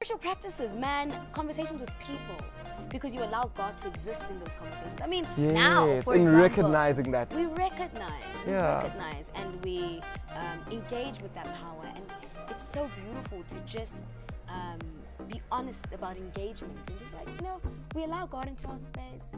Spiritual practices, man, conversations with people, because you allow God to exist in those conversations. I mean, yes, now, for in example, recognizing that. we recognize, and we engage with that power. And it's so beautiful to just be honest about engagement and just like, you know, we allow God into our space.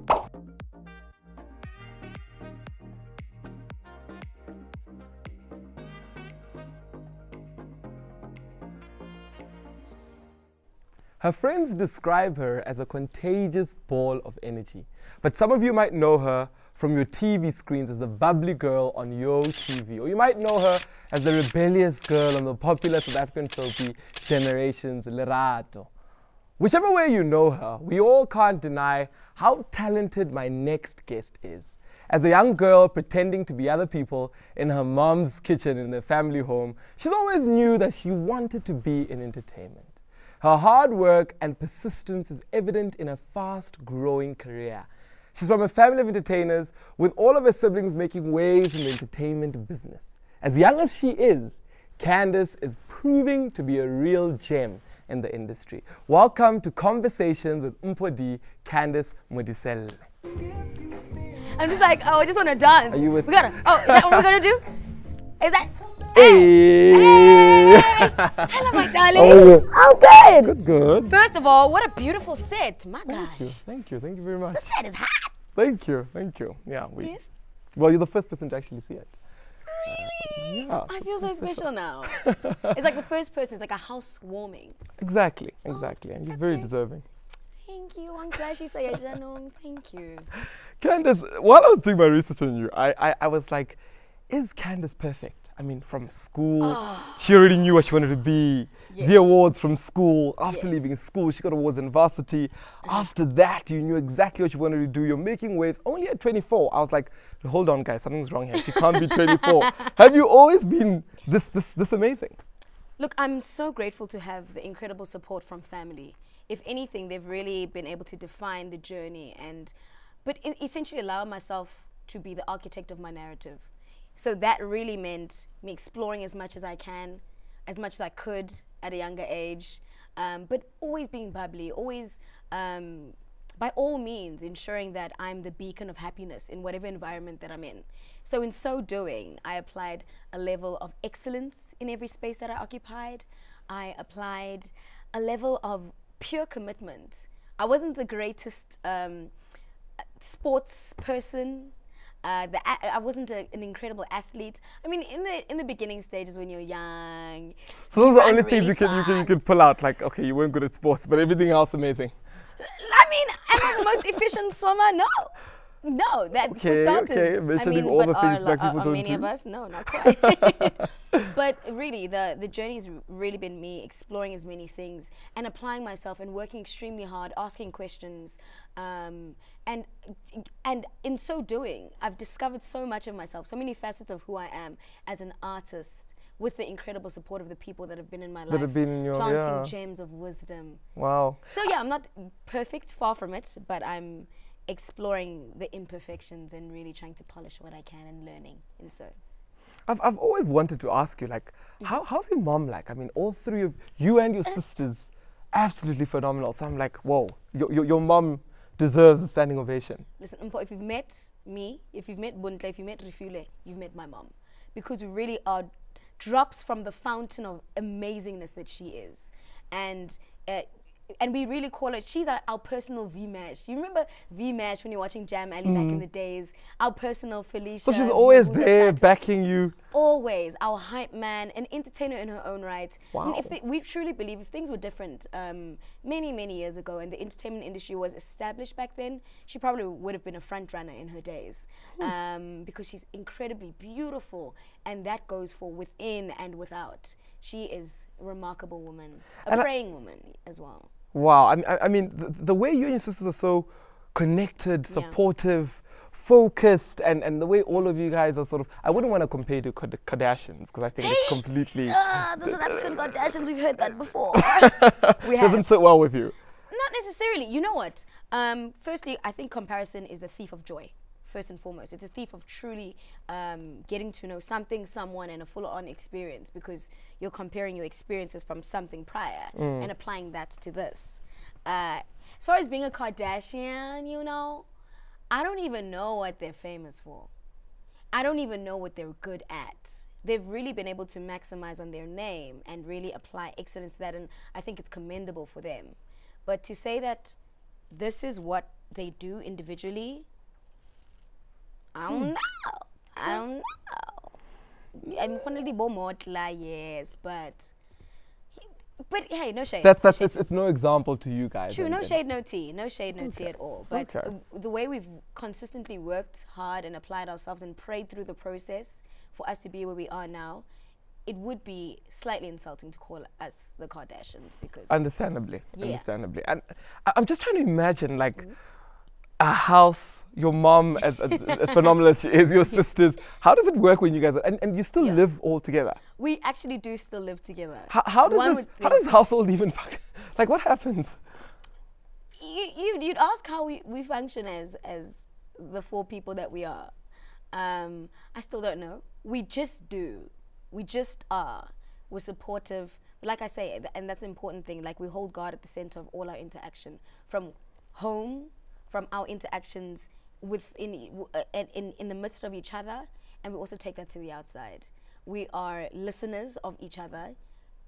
Her friends describe her as a contagious ball of energy. But some of you might know her from your TV screens as the bubbly girl on Yo TV. Or you might know her as the rebellious girl on the popular South African soapie Generations Lerato. Whichever way you know her, we all can't deny how talented my next guest is. As a young girl pretending to be other people in her mom's kitchen in their family home, she's always knew that she wanted to be in entertainment. Her hard work and persistence is evident in a fast-growing career. She's from a family of entertainers, with all of her siblings making waves in the entertainment business. As young as she is, Candice is proving to be a real gem in the industry. Welcome to Conversations with MphoD, Candice Modiselle. I'm just like, oh, I just want to dance. Are you with is that what we're gonna do? Is that? Hey! Hey! Hello, my darling. Oh, I'm good. Good. First of all, what a beautiful set. My gosh. Thank you very much. The set is hot. Thank you. Yeah, Yes? Well, you're the first person to actually see it. Really? Yeah. I feel so special now. It's like the first person. It's like a housewarming. Exactly. Oh, And you're that's very great. deserving. Thank you. I'm glad she said it. Thank you. Candice, while I was doing my research on you, I was like, is Candice perfect? I mean, from school, she already knew what she wanted to be. Yes. The awards from school. After Yes. leaving school, she got awards in varsity. After that, you knew exactly what you wanted to do. You're making waves only at 24. I was like, hold on, guys, something's wrong here. She can't be 24. Have you always been this amazing? Look, I'm so grateful to have the incredible support from family. If anything, they've really been able to define the journey but essentially allow myself to be the architect of my narrative. So that really meant me exploring as much as I can, as much as I could at a younger age, but always being bubbly, always, by all means, ensuring that I'm the beacon of happiness in whatever environment that I'm in. So in so doing, I applied a level of excellence in every space that I occupied. I applied a level of pure commitment. I wasn't the greatest sports person. I wasn't an incredible athlete. I mean, in the beginning stages when you're young. So those are the only really things you can pull out. Like, okay, you weren't good at sports, but everything else amazing. I mean, am I the most efficient swimmer? No, that for starters. Okay, mentioning all the things black people don't many do. of us, no, not quite. But really, the journey's really been me exploring as many things and applying myself and working extremely hard, asking questions, and in so doing, I've discovered so much of myself, so many facets of who I am as an artist, with the incredible support of the people that have been in my life, planting gems of wisdom. Wow. So yeah, I'm not perfect, far from it, but I'm exploring the imperfections and really trying to polish what I can and learning. And so I've always wanted to ask you, like, how's your mom like? I mean, all three of you and your sisters, absolutely phenomenal. So I'm like, whoa, your mom deserves a standing ovation. Listen, Mpho, if you've met me, if you've met Buntle, if you met Rifule, you've met my mom. Because we really are drops from the fountain of amazingness that she is. And we really call her, she's our personal V-Mash. You remember V-Mash when you're watching Jam Alley back in the days? Our personal Felicia. So she's always there backing you. Always. Our hype man, an entertainer in her own right. Wow. And we truly believe if things were different many years ago and the entertainment industry was established back then, she probably would have been a front runner in her days. Because she's incredibly beautiful, and that goes for within and without. She is a remarkable woman, a praying woman as well. Wow, I mean, the way you and your sisters are so connected, supportive, focused, and the way all of you guys are sort of, I wouldn't want to compare you to Kardashians, because I think it's completely... The South African Kardashians, we've heard that before. Doesn't sit well with you. Not necessarily. You know what? Firstly, I think comparison is the thief of joy. first and foremost. It's a thief of truly getting to know something, someone, and a full-on experience, because you're comparing your experiences from something prior and applying that to this. As far as being a Kardashian, you know, I don't even know what they're famous for. I don't even know what they're good at. They've really been able to maximize on their name and really apply excellence to that, and I think it's commendable for them. But to say that this is what they do individually, I don't know. I don't know. I'm definitely bomotla, yes, but hey, no shade. It's no example to you guys. True, no shade, no tea. No shade, no tea at all. But Okay. The way we've consistently worked hard and applied ourselves and prayed through the process for us to be where we are now, it would be slightly insulting to call us the Kardashians, because Understandably. Yeah. Understandably. And I'm just trying to imagine, like, a house, your mom, as phenomenal as she is, your sisters. How does it work when you guys are, and you still Yeah. live all together? we actually do still live together. How does household even like, what happens? You'd ask how we function as the four people that we are. I still don't know. We just do. We just are. We're supportive. But like I say, and that's an important thing, like we hold God at the center of all our interaction, from home, from our interactions in the midst of each other, and we also take that to the outside. We are listeners of each other,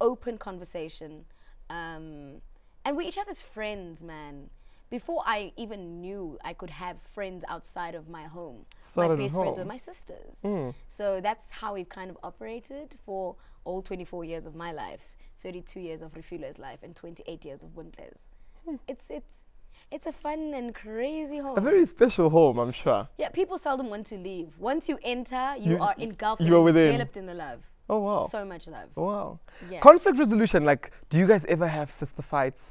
open conversation, and we're each other's friends, man. Before I even knew I could have friends outside of my home, my best friends were my sisters. So that's how we've kind of operated for all 24 years of my life, 32 years of Refuler's life, and 28 years of Buntle's. It's a fun and crazy home. A very special home, I'm sure. Yeah, people seldom want to leave. Once you enter, you are engulfed you are and within. enveloped in the love. Oh, wow. So much love. Wow. Yeah. Conflict resolution, like, do you guys ever have sister fights?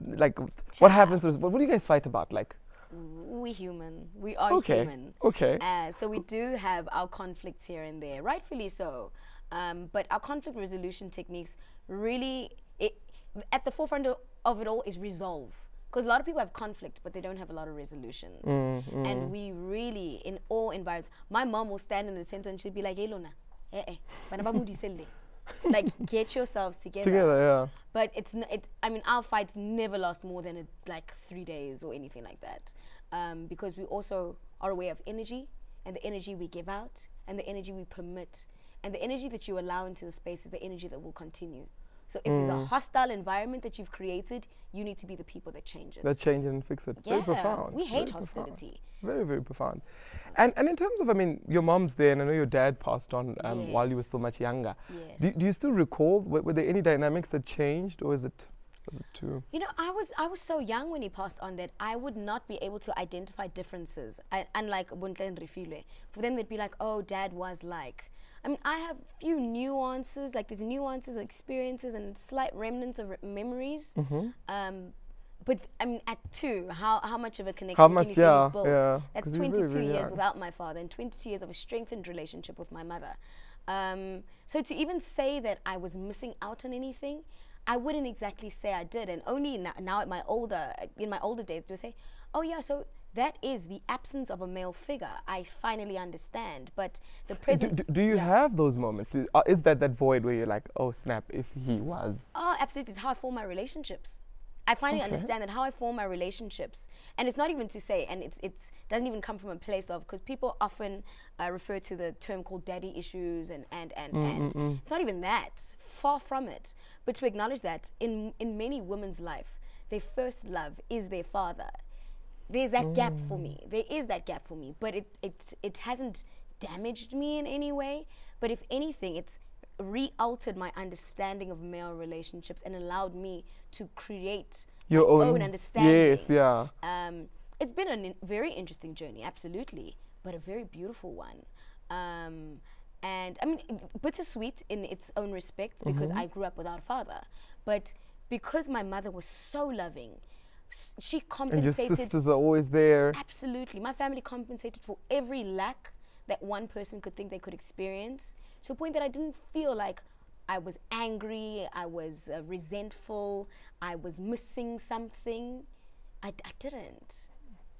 Like, what happens? What do you guys fight about? Like, We human. We are okay. human. Okay. So we do have our conflicts here and there, rightfully so. But our conflict resolution techniques really, at the forefront of it all is resolve. Because a lot of people have conflict, but they don't have a lot of resolutions. And we really, in all environments, my mom will stand in the center and she'll be like, hey, Lona, like, get yourselves together. Yeah. But I mean, our fights never last more than like 3 days or anything like that. Because we also are aware of energy, and the energy we give out, and the energy we permit, and the energy that you allow into the space is the energy that will continue. So if there's a hostile environment that you've created, you need to be the people that change it. That change it and fix it. Yeah, Very profound. we hate Very profound. hostility. Very, very profound. And in terms of, I mean, your mom's there, and I know your dad passed on while you were Yes. still much younger. Yes. Do you still recall, were there any dynamics that changed, or was it too? You know, I was so young when he passed on that I would not be able to identify differences. Unlike Buntle and Refile, for them they'd be like, "Oh, Dad was like." I mean, I have few nuances, like there's nuances, experiences, and slight remnants of memories. But I mean, at 2, how much of a connection can you say you've built? Yeah. That's 'Cause you're 22 very, very years young. without my father, and 22 years of a strengthened relationship with my mother. So to even say that I was missing out on anything, I wouldn't exactly say I did. And only now in my older days do I say, oh yeah, so that is the absence of a male figure. I finally understand. But the presence. Do you have those moments? Is that void where you're like, oh snap, if he was? Oh, absolutely. It's how I form my relationships. I finally understand that how I form my relationships, and it's not even to say, and it's doesn't even come from a place of, because people often refer to the term called daddy issues and it's not even that, far from it. But to acknowledge that in many women's life, their first love is their father. There's that gap for me. There is that gap for me, but it hasn't damaged me in any way. But if anything, it's re-altered my understanding of male relationships and allowed me to create Your my own understanding. Yes, yeah. It's been a very interesting journey, absolutely, but a very beautiful one. And I mean, bittersweet in its own respect, because I grew up without a father. But because my mother was so loving, she compensated. And your sisters are always there. Absolutely. My family compensated for every lack that one person could think they could experience, to a point that I didn't feel like I was angry, I was resentful, I was missing something. I didn't.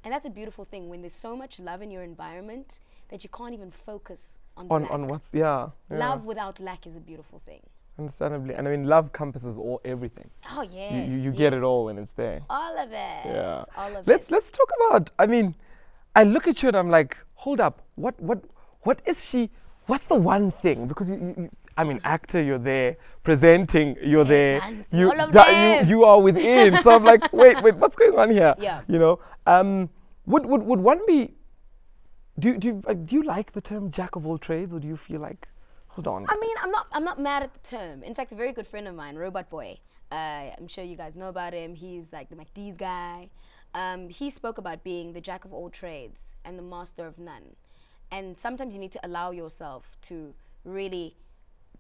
And that's a beautiful thing when there's so much love in your environment that you can't even focus on the lack. On what's, yeah. Love without lack is a beautiful thing. Understandably. And I mean, love encompasses everything. Oh, yes. You get it all when it's there. All of it. Yeah. All of it. Let's talk about, I mean, I look at you and I'm like, hold up, what is she, what's the one thing? Because I mean, actor, you're there, presenting, you're there, you are within. So I'm like, wait, what's going on here? Yeah. You know, would one be, do you like the term jack of all trades, or do you feel like, hold on? I mean, I'm not mad at the term. In fact, a very good friend of mine, Robot Boy, I'm sure you guys know about him. He's like the McD's guy. He spoke about being the jack of all trades and the master of none. And sometimes you need to allow yourself to really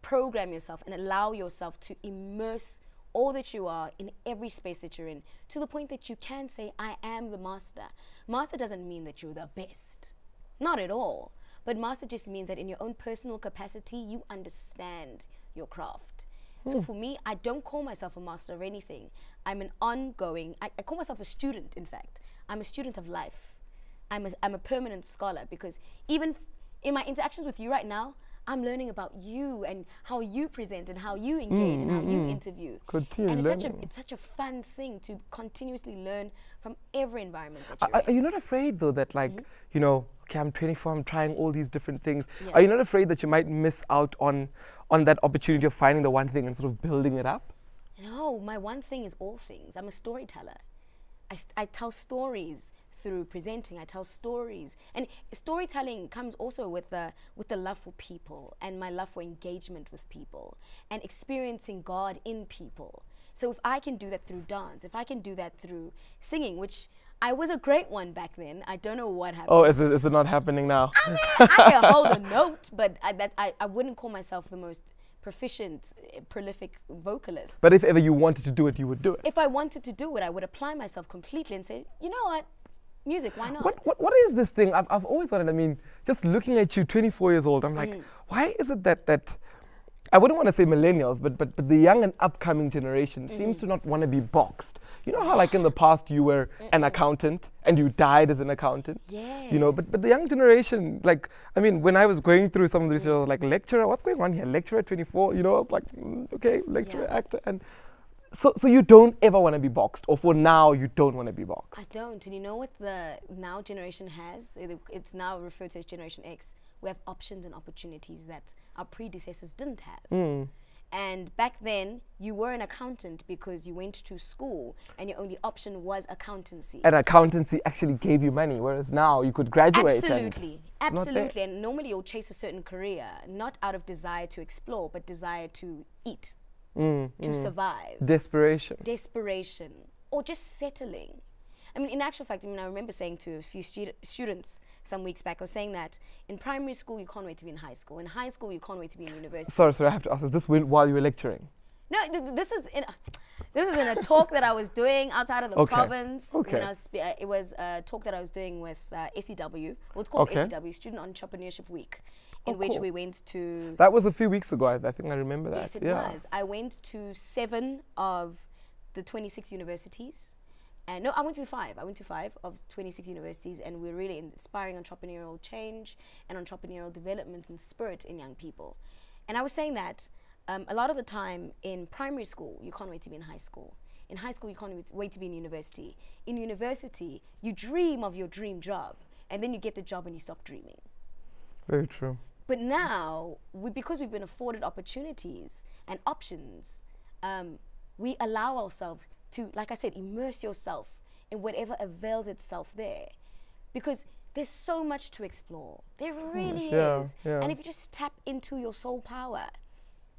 program yourself and allow yourself to immerse all that you are in every space that you're in, to the point that you can say, I am the master. Master doesn't mean that you're the best. Not at all. But master just means that in your own personal capacity, you understand your craft. So for me, I don't call myself a master of anything. I'm an ongoing, I call myself a student, in fact. I'm a student of life. I'm a permanent scholar, because even in my interactions with you right now, I'm learning about you and how you present and how you engage and how you interview. And it's such a fun thing to continuously learn from every environment that you're in. Are you not afraid though that, like, you know, okay, I'm 24, I'm trying all these different things. Yeah. Are you not afraid that you might miss out on that opportunity of finding the one thing and sort of building it up? No, my one thing is all things. I'm a storyteller. I tell stories through presenting. I tell stories, and storytelling comes also with the love for people and my love for engagement with people and experiencing God in people. So if I can do that through dance, if I can do that through singing, which I was a great one back then. I don't know what happened. Oh, is it not happening now? I mean, I can hold a note, but I wouldn't call myself the most proficient, prolific vocalist. But if ever you wanted to do it, you would do it. If I wanted to do it, I would apply myself completely and say, you know what? Music, why not? What is this thing? I've always wanted, I mean, just looking at you, 24 years old, I'm like, why is it that I wouldn't want to say millennials, but the young and upcoming generation seems to not want to be boxed. You know how, like, in the past you were an accountant and you died as an accountant? Yes. You know, but the young generation, like, I mean, when I was going through some of the research, I was like, lecturer, what's going on here? Lecturer at 24, you know, I was like, okay, lecturer, actor. And so you don't ever want to be boxed, or for now you don't want to be boxed. I don't. And you know what the now generation has? It's now referred to as Generation X. We have options and opportunities that our predecessors didn't have. And back then, you were an accountant because you went to school and your only option was accountancy. And accountancy actually gave you money, whereas now you could graduate. Absolutely, absolutely. And normally you'll chase a certain career, not out of desire to explore, but desire to eat, to survive. Desperation, or just settling. I mean, in actual fact, I mean, I remember saying to a few students some weeks back, I was saying that in primary school, you can't wait to be in high school. In high school, you can't wait to be in university. Sorry, I have to ask, is this while you were lecturing? No, this was in a talk that I was doing outside of the province. Okay. When it was a talk that I was doing with SEW. Well, it's called SEW, Student Entrepreneurship Week, in which we went to... That was a few weeks ago, I think I remember that. Yes, it was. I went to 7 of the 26 universities. And no, I went to 5. I went to 5 of 26 universities, and we're really inspiring entrepreneurial change and entrepreneurial development and spirit in young people. And I was saying that a lot of the time in primary school, you can't wait to be in high school. In high school, you can't wait to be in university. In university, you dream of your dream job, and then you get the job and you stop dreaming. Very true. But now, because we've been afforded opportunities and options, we allow ourselves to, like I said, immerse yourself in whatever avails itself there. Because there's so much to explore. There really is. And if you just tap into your soul power,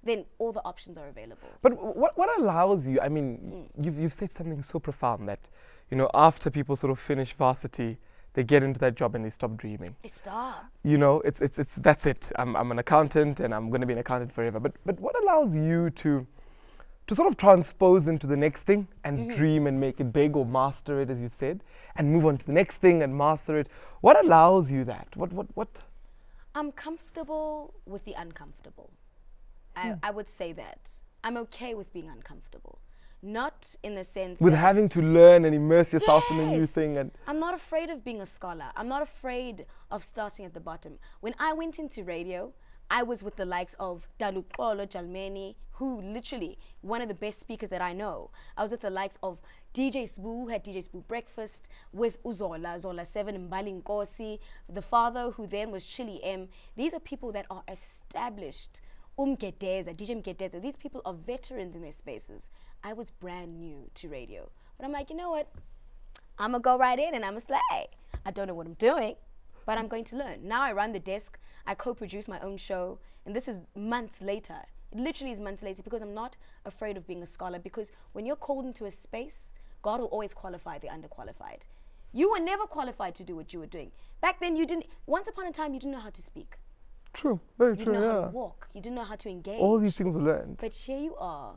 then all the options are available. But what allows you, I mean, you've said something so profound that, you know, after people sort of finish varsity, they get into that job and they stop dreaming. They stop. You know, that's it. I'm an accountant and I'm going to be an accountant forever. But what allows you to sort of transpose into the next thing and dream and make it big, or master it, as you've said, and move on to the next thing and master it? What allows you that? What? I'm comfortable with the uncomfortable. I would say that. I'm okay with being uncomfortable. not in the sense with that having to learn and immerse yourself in a new Yes. thing. And I'm not afraid of being a scholar. I'm not afraid of starting at the bottom. When I went into radio, I was with the likes of Daluxolo Jalmeni, who literally one of the best speakers that I know. I was with the likes of DJ Sbu, who had DJ Sbu Breakfast, with Zola 7, Mbali Nkosi, the father who then was Chili M. These are people that are established. Mkedeza, DJ Mkedeza, these people are veterans in their spaces. I was brand new to radio. But I'm like, you know what? I'm going to go right in and I'm going to slay. I don't know what I'm doing, but I'm going to learn. Now I run the desk. I co-produce my own show. And this is months later. It literally is months later because I'm not afraid of being a scholar, because when you're called into a space, God will always qualify the underqualified. You were never qualified to do what you were doing. Back then, you didn't. Once upon a time, you didn't know how to speak. true, very You true, didn't know yeah. how to walk. You didn't know how to engage. All these things were learned. But here you are,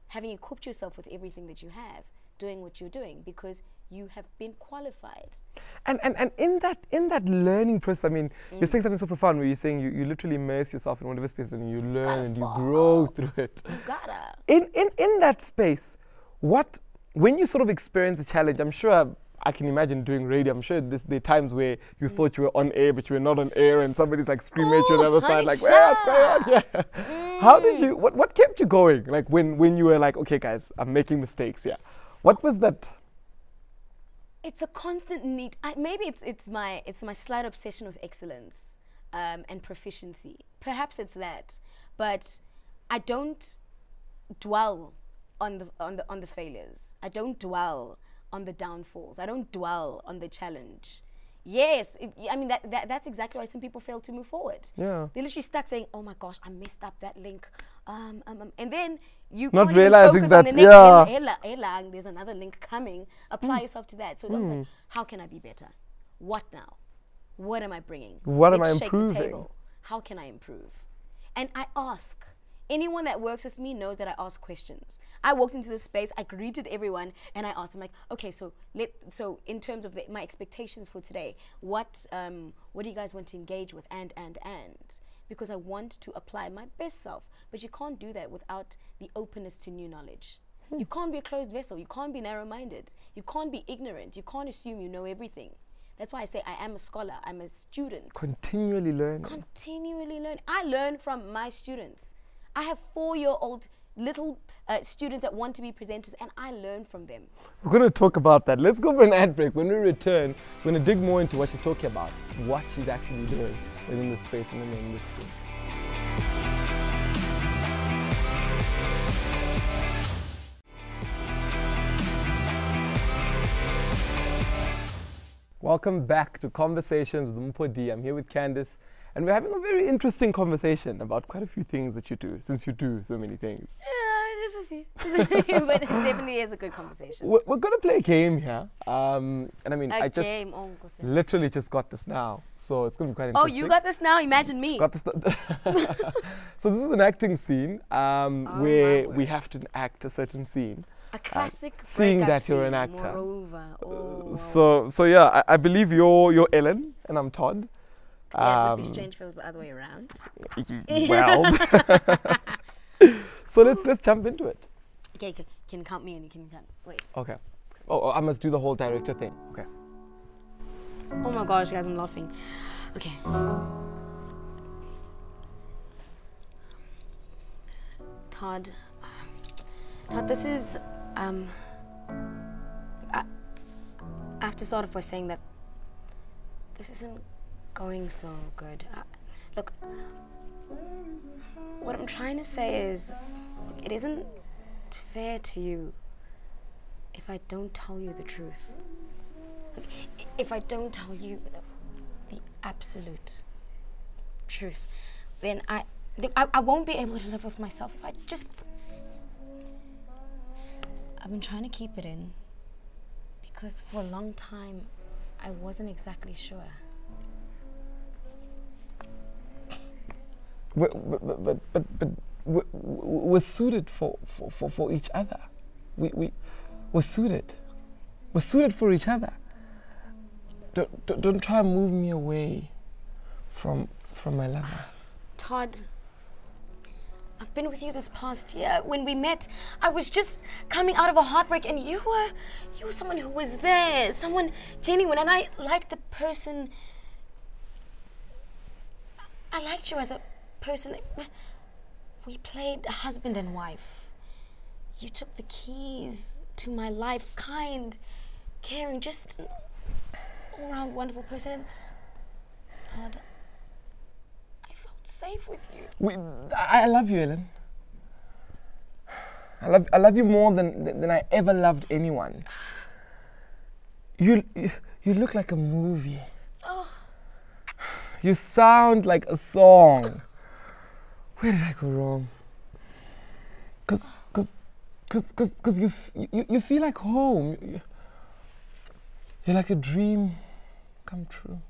having equipped yourself with everything that you have, doing what you're doing because you have been qualified. And in that learning process, I mean, you're saying something so profound where you're saying you literally immerse yourself in whatever space and you learn and you grow through it. You gotta. In that space, when you sort of experience a challenge, I'm sure I can imagine doing radio. I'm sure there are times where you thought you were on air, but you were not on air, and somebody's like screaming at you on the other side, like, what's going on? Yeah. How did you? What kept you going? Like when you were like, okay, guys, I'm making mistakes. Yeah. What was that? It's a constant need. Maybe it's my slight obsession with excellence and proficiency. Perhaps it's that, but I don't dwell on the failures. I don't dwell on the downfalls. I don't dwell on the challenge. Yes, I mean that's exactly why some people fail to move forward. Yeah. They're literally stuck saying, "Oh my gosh, I messed up that link," and then you Not can't even realizing focus that, on the next yeah. there's another link coming. Apply yourself to that. So it's like, how can I be better? What now? What am I bringing? What am I Let's shake the improving? table. How can I improve? And I ask. Anyone that works with me knows that I ask questions. I walked into this space, I greeted everyone, and I asked them, like, okay, so in terms of my expectations for today, what do you guys want to engage with? And because I want to apply my best self, but you can't do that without the openness to new knowledge. You can't be a closed vessel. You can't be narrow-minded. You can't be ignorant. You can't assume you know everything. That's why I say I am a scholar. I'm a student. Continually learning. Continually learn. I learn from my students. I have 4-year-old little students that want to be presenters, and I learn from them. We're going to talk about that. Let's go for an ad break. When we return, we're going to dig more into what she's talking about, what she's actually doing within the space and in the industry. Welcome back to Conversations with MphoD. I'm here with Candice, and we're having a very interesting conversation about quite a few things that you do, since you do so many things. Just a few. But it definitely is a good conversation. We're going to play a game here. And I mean, I just game. Oh, Nkosi. literally just got this now, so it's going to be quite interesting. Oh, you got this now? Imagine me. Got this. So this is an acting scene where we have to act a certain scene. A classic seeing breakup that you're an scene, actor. Moreover. Oh, So yeah, I believe you're Ellen and I'm Todd. yeah, it would be strange if it was the other way around. Well, so let's jump into it. Okay, can you count me and you can count. Wait. Okay. Oh, I must do the whole director thing. Okay. Oh my gosh, guys, I'm laughing. Okay. Todd, this is, I have to start off by saying that this isn't going so good. Look, what I'm trying to say is, it isn't fair to you if I don't tell you the truth. Like, if I don't tell you the absolute truth, then I won't be able to live with myself if I just... I've been trying to keep it in because for a long time I wasn't exactly sure. But we're suited for each other. We're suited. We're suited for each other. Don't try and move me away from my lover. Todd, I've been with you this past year. When we met, I was just coming out of a heartbreak, and you were someone who was there, someone genuine, and I liked the person. I liked you as a person. We played husband and wife. You took the keys to my life, kind, caring, just an all-round wonderful person. Todd, I felt safe with you. I love you, Ellen. I love you more than I ever loved anyone. You look like a movie. Oh. You sound like a song. Where did I go wrong? Cause you feel like home. You're like a dream come true.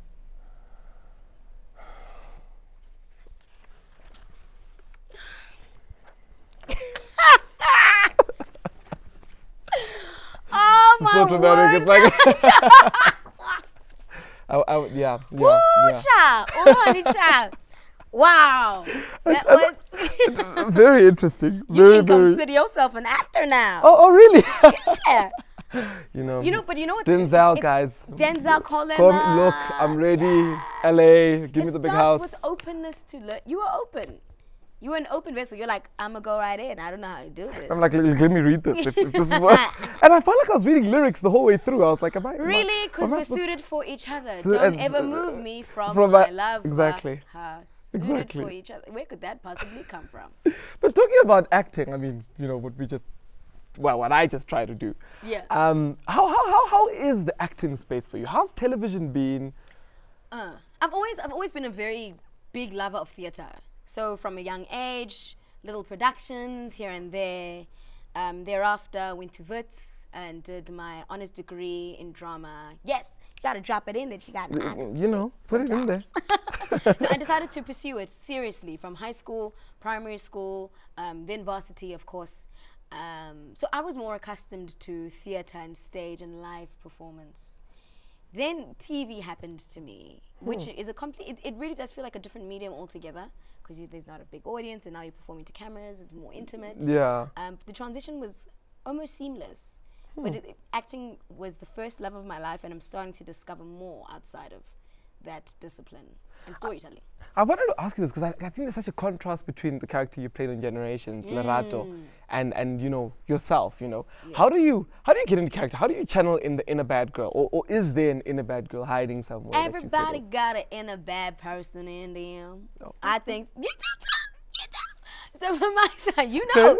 Oh my so dramatic. word. It's like yeah. Woo, child. Oh, honey, child. Wow. That was very interesting. You can consider yourself an actor now. Oh, really? Yeah. But you know what? Denzel, guys. Denzel, call them Come, look, I'm ready. LA, give me the big house. With openness to learn. You were open. You were an open vessel. You're like, I'm gonna go right in. I don't know how to do this. I'm like, let me read this. If this is what. And I felt like I was reading lyrics the whole way through. I was like, really? Because we're suited for each other. Don't ever move me from my love. Exactly. Suited for each other. Where could that possibly come from? But talking about acting, I mean, what I just try to do. Yeah. How is the acting space for you? How's television been? I've always been a very big lover of theatre. So from a young age, little productions here and there. Thereafter, went to Wits and did my honors degree in drama. Yes, you gotta drop it in that you got an honors. Put it in there. No, I decided to pursue it seriously from high school, primary school, then varsity, of course. So I was more accustomed to theatre and stage and live performance. Then TV happened to me, which is it really does feel like a different medium altogether, because there's not a big audience and now you're performing to cameras, it's more intimate. Yeah. The transition was almost seamless, but acting was the first love of my life, and I'm starting to discover more outside of that discipline and storytelling. I wanted to ask you this because I think there's such a contrast between the character you played in Generations, Lerato, and yourself. Yeah. How do you get into character? How do you channel in the inner bad girl, or is there an inner bad girl hiding somewhere? Everybody got an inner bad person in them. Oh. I think you do. So from my side, you know.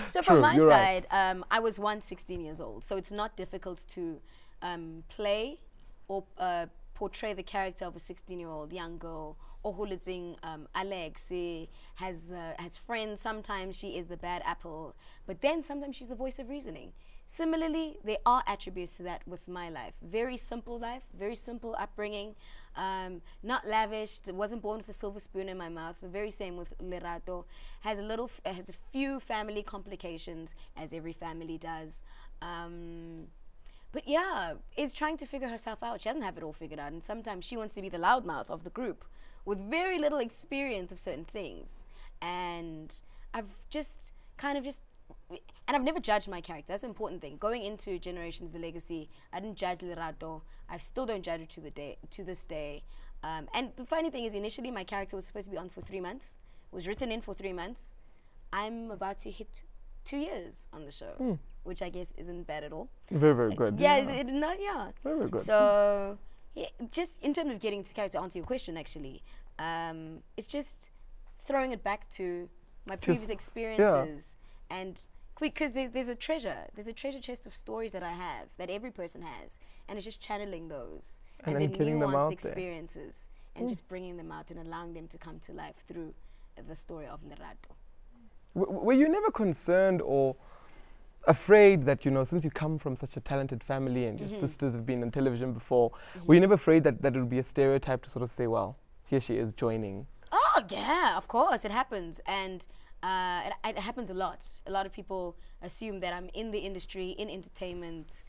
So from my side, I was 16 years old, so it's not difficult to play or portray the character of a 16-year-old young girl. Ohulitsing Alex has friends. Sometimes she is the bad apple, but then sometimes she's the voice of reasoning. Similarly, there are attributes to that with my life. Very simple life, very simple upbringing, not lavished. Wasn't born with a silver spoon in my mouth. The very same with Lerato. Has a few family complications, as every family does. But yeah, is trying to figure herself out. She doesn't have it all figured out, and sometimes she wants to be the loudmouth of the group with very little experience of certain things. And I've just and I've never judged my character. That's an important thing. Going into Generations, The Legacy, I didn't judge Lerato. I still don't judge her to this day. And the funny thing is, initially my character was supposed to be on for 3 months. Was written in for 3 months. I'm about to hit 2 years on the show, which I guess isn't bad at all. Very, very good. Yeah, Very, very good. So, yeah, just in terms of getting to character, answer your question, actually, it's just throwing it back to my previous experiences, and because there's a treasure chest of stories that I have, that every person has, and it's just channeling those and then nuanced experiences and just bringing them out and allowing them to come to life through the story of Lerato. Were you never concerned or afraid that, since you come from such a talented family and your sisters have been on television before, were you never afraid that it would be a stereotype to sort of say, well, here she is joining? Oh, yeah, of course, it happens. And it happens a lot. A lot of people assume that I'm in the industry, in entertainment,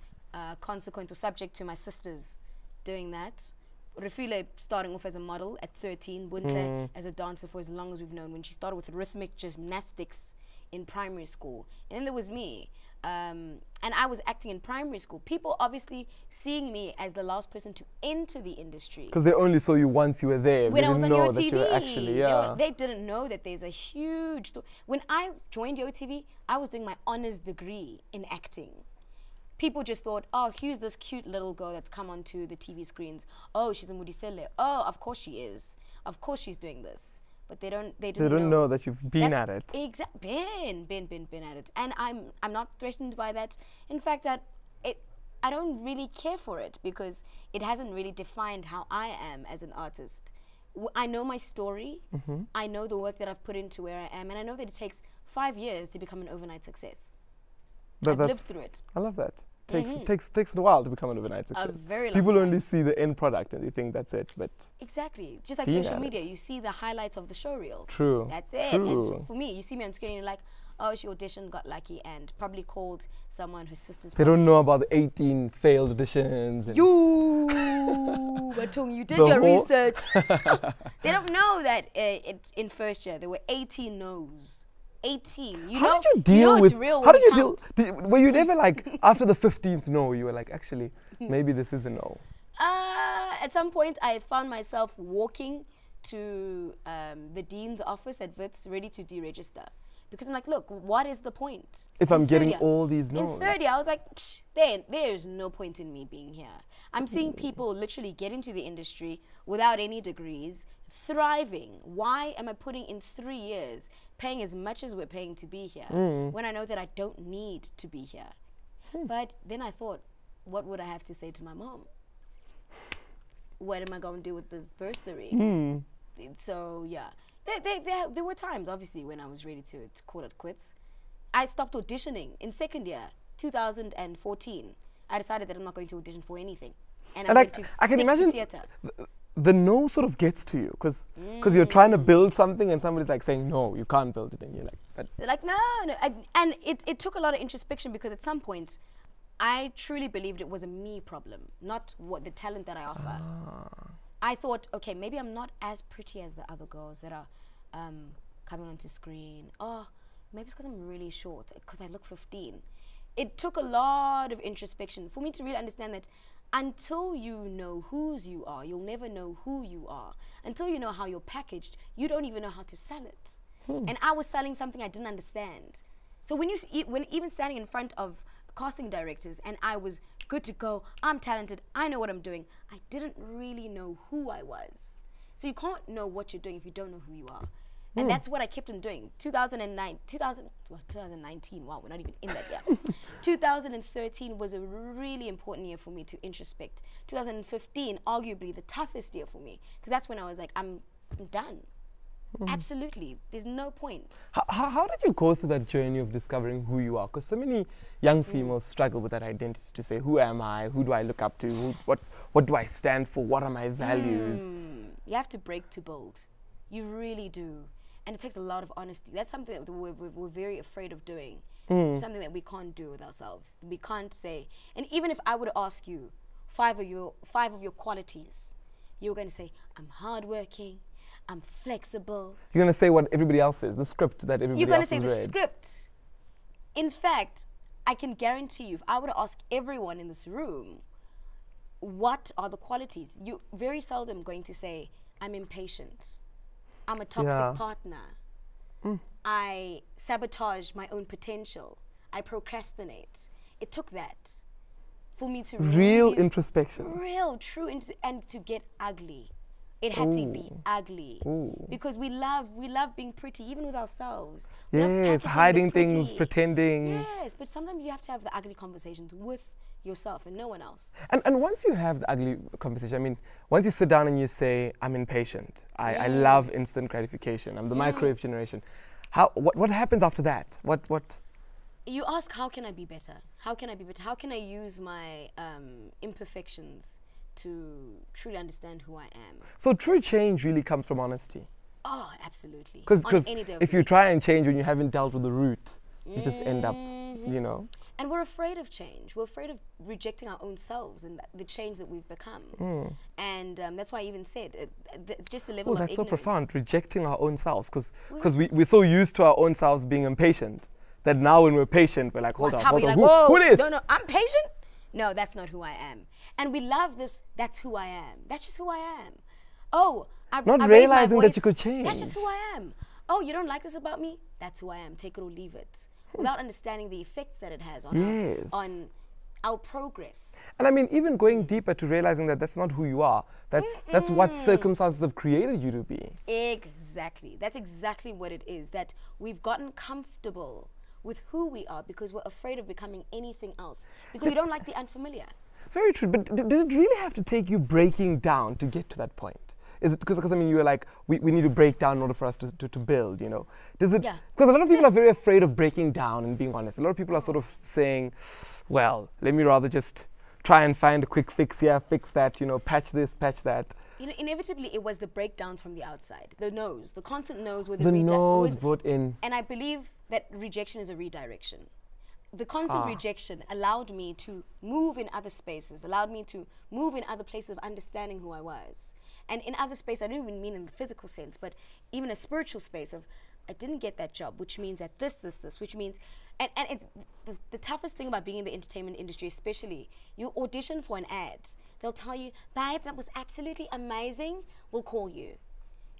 consequent or subject to my sisters doing that. Refile starting off as a model at 13, Buntle as a dancer for as long as we've known, when she started with rhythmic gymnastics in primary school. And then there was me. And I was acting in primary school. People obviously seeing me as the last person to enter the industry. Because they only saw you once you were there. When they I was didn't on know Yo that TV, you were actually, they didn't know that there's a huge... When I joined Yo TV, I was doing my honors degree in acting. People just thought, oh, here's this cute little girl that's come onto the TV screens. Oh, she's a Modiselle. Oh, of course she is. Of course she's doing this. But they didn't know that you've been at it. Exactly, been at it. And I'm not threatened by that. In fact, I don't really care for it, because it hasn't really defined how I am as an artist. I know my story. I know the work that I've put into where I am, and I know that it takes 5 years to become an overnight success. I've lived through it. I love that. Takes a while to become an overnight success. A very long People time. only see the end product and they think that's it, but exactly, just like social media, you see the highlights of the show reel. True. That's it. True. And for me, you see me on screen and you're like, oh, she auditioned, got lucky, and probably called someone whose sister's. They don't know about the 18 failed auditions. And you did your research. They don't know that in first year there were 18 no's. 18. How did you deal with? Real how did you deal? Were you never like after the 15th no? You were like, actually, maybe this is a no. At some point, I found myself walking to the dean's office at Wits, ready to deregister, because I'm like, look, what is the point? If I'm getting all these no's. In third year, I was like, there's no point in me being here. I'm seeing people literally get into the industry without any degrees, thriving. Why am I putting in 3 years, paying as much as we're paying to be here, when I know that I don't need to be here? But then I thought, what would I have to say to my mom? What am I going to do with this bursary? So, yeah. There were times, obviously, when I was ready to call it quits. I stopped auditioning in second year, 2014. I decided that I'm not going to audition for anything. And I'm going to stick to theatre. The no sort of gets to you, because you're trying to build something and somebody's like saying, no, you can't build it. And you're like, but. They're like, no. And it took a lot of introspection, because at some point, I truly believed it was a me problem, not what the talent that I offer. I thought, okay, maybe I'm not as pretty as the other girls that are coming onto screen. Oh, maybe it's because I'm really short, because I look 15. It took a lot of introspection for me to really understand that until you know whose you are, you'll never know who you are. Until you know how you're packaged, you don't even know how to sell it. And I was selling something I didn't understand. So when even standing in front of casting directors and I was good to go, I'm talented, I know what I'm doing, I didn't really know who I was. So you can't know what you're doing if you don't know who you are. And that's what I kept on doing. 2019, wow, we're not even in that year. 2013 was a really important year for me to introspect. 2015, arguably the toughest year for me, because that's when I was like, I'm done. Absolutely, there's no point. How did you go through that journey of discovering who you are? Because so many young females struggle with that identity, to say, who am I? Who do I look up to? What do I stand for? What are my values? You have to break to build. You really do. And it takes a lot of honesty. That's something that we're very afraid of doing. Something that we can't do with ourselves. We can't say. And even if I were to ask you 5 of your qualities, you're going to say, I'm hardworking, I'm flexible. You're going to say what everybody else is, the script that everybody else has read. You're going to say the script. In fact, I can guarantee you, if I were to ask everyone in this room, what are the qualities? You're very seldom going to say, I'm impatient. I'm a toxic partner. I sabotage my own potential. I procrastinate. It took that for me to real introspection. Real, true, and to get ugly. It had to be ugly. Because we love being pretty, even with ourselves. Yes, hiding things, pretending. Yes, but sometimes you have to have the ugly conversations with yourself and no one else. And once you have the ugly conversation, I mean, once you sit down and you say, I'm impatient, I love instant gratification, I'm the microwave generation, what happens after that? What? You ask, how can I be better? How can I be better? How can I use my imperfections to truly understand who I am? So true change really comes from honesty. Oh, absolutely. Because if you try and change when you haven't dealt with the root, you just end up, you know. And we're afraid of change. We're afraid of rejecting our own selves and the change that we've become. And that's why I even said, it's just a level of that's ignorance. so profound, rejecting our own selves, because we're so used to our own selves being impatient that now when we're patient, we're like, hold on, like, who is? No, I'm patient? No, that's not who I am. And we love this, that's who I am. That's just who I am. Oh, I Not raised my realizing voice, that you could change. That's just who I am. Oh, you don't like this about me? That's who I am. Take it or leave it. Without understanding the effects that it has on our progress. And I mean, even going deeper to realizing that that's not who you are. That's what circumstances have created you to be. Exactly. That's exactly what it is. That we've gotten comfortable with who we are because we're afraid of becoming anything else. Because we don't like the unfamiliar. Very true. But did it really have to take you breaking down to get to that point? Is it because I mean, you were like, we need to break down in order for us to build, you know? Does it? Because a lot of people are very afraid of breaking down and being honest. A lot of people are sort of saying, well, let me rather just try and find a quick fix here, fix that, you know, patch this, patch that. You know, inevitably, it was the breakdowns from the outside. The no's, the constant no's with the no's brought in. And I believe that rejection is a redirection. The constant rejection allowed me to move in other spaces, allowed me to move in other places of understanding who I was. And in other space, I don't even mean in the physical sense, but even a spiritual space of, I didn't get that job, which means that this, which means, and it's the toughest thing about being in the entertainment industry, especially, you audition for an ad. They'll tell you, babe, that was absolutely amazing, we'll call you.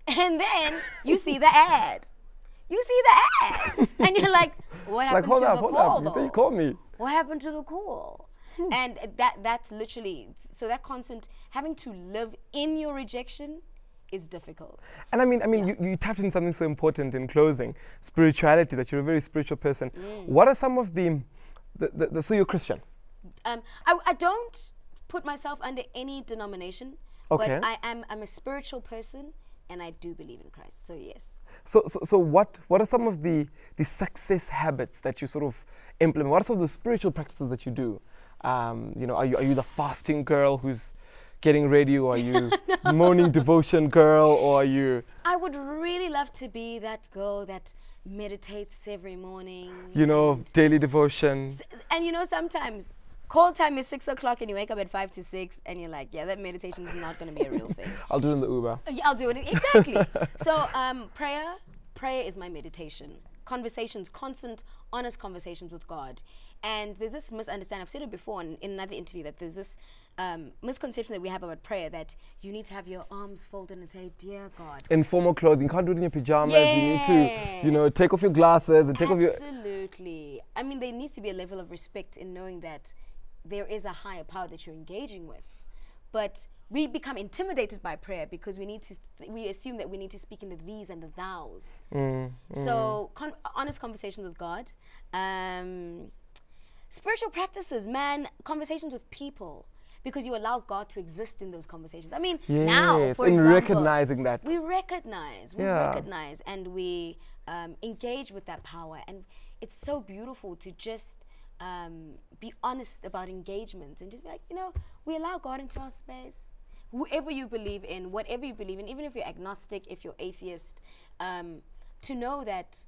And then you see the ad. You see the ad. And you're like, what happened to the call? Hold up, you called me. What happened to the call? And that's literally, so that constant, having to live in your rejection is difficult. And I mean, you tapped into something so important in closing, spirituality, that you're a very spiritual person. What are some of so you're Christian? I don't put myself under any denomination, but I'm a spiritual person, and I do believe in Christ, so yes. So what are some of the success habits that you sort of implement? What are some of the spiritual practices that you do? You know, are you the fasting girl who's getting ready, or are you morning devotion girl, or are you? I would really love to be that girl that meditates every morning. You know, daily devotion. And you know, sometimes call time is 6 o'clock and you wake up at 5 to 6 and you're like, yeah, that meditation is not going to be a real thing. I'll do it in the Uber. Yeah, I'll do it, exactly. So prayer is my meditation. Conversations, constant, honest conversations with God. And there's this misunderstanding, I've said it before in another interview, that there's this misconception that we have about prayer, that you need to have your arms folded and say, dear God. In formal clothing, you can't do it in your pajamas, you need to, you know, take off your glasses and take off your... Absolutely. I mean, there needs to be a level of respect in knowing that there is a higher power that you're engaging with. But we become intimidated by prayer because we assume that we need to speak in the these and the thous. So honest conversation with God. Spiritual practices, man, conversations with people, because you allow God to exist in those conversations. I mean, now, for example, recognizing that. We recognize, and we engage with that power. And it's so beautiful to just be honest about engagement and just be like, you know, we allow God into our space. Whoever you believe in, whatever you believe in, even if you're agnostic, if you're atheist, to know that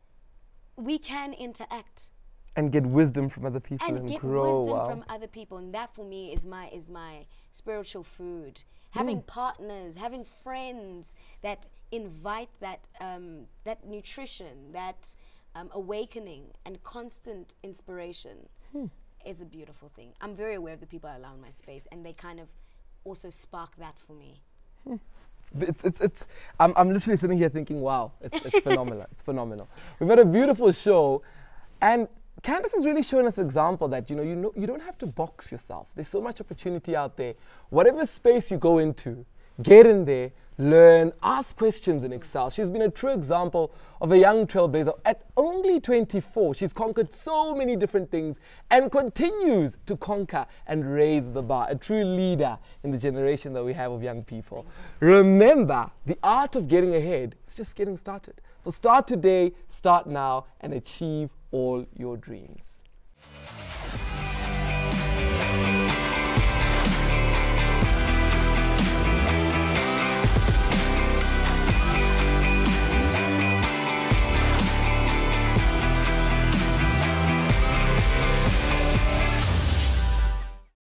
we can interact. And get wisdom from other people and get grow. Wisdom from other people. And that for me is my spiritual food. Having partners, having friends that invite that nutrition, that awakening and constant inspiration is a beautiful thing. I'm very aware of the people I allow in my space, and they kind of also spark that for me. I'm literally sitting here thinking, wow, it's phenomenal. It's phenomenal. We've had a beautiful show, and Candice has really shown us an example that you don't have to box yourself. There's so much opportunity out there. Whatever space you go into, get in there, learn, ask questions, and excel. She's been a true example of a young trailblazer. At only 24, she's conquered so many different things and continues to conquer and raise the bar. A true leader in the generation that we have of young people. Remember, the art of getting ahead is just getting started. So start today, start now, and achieve all your dreams.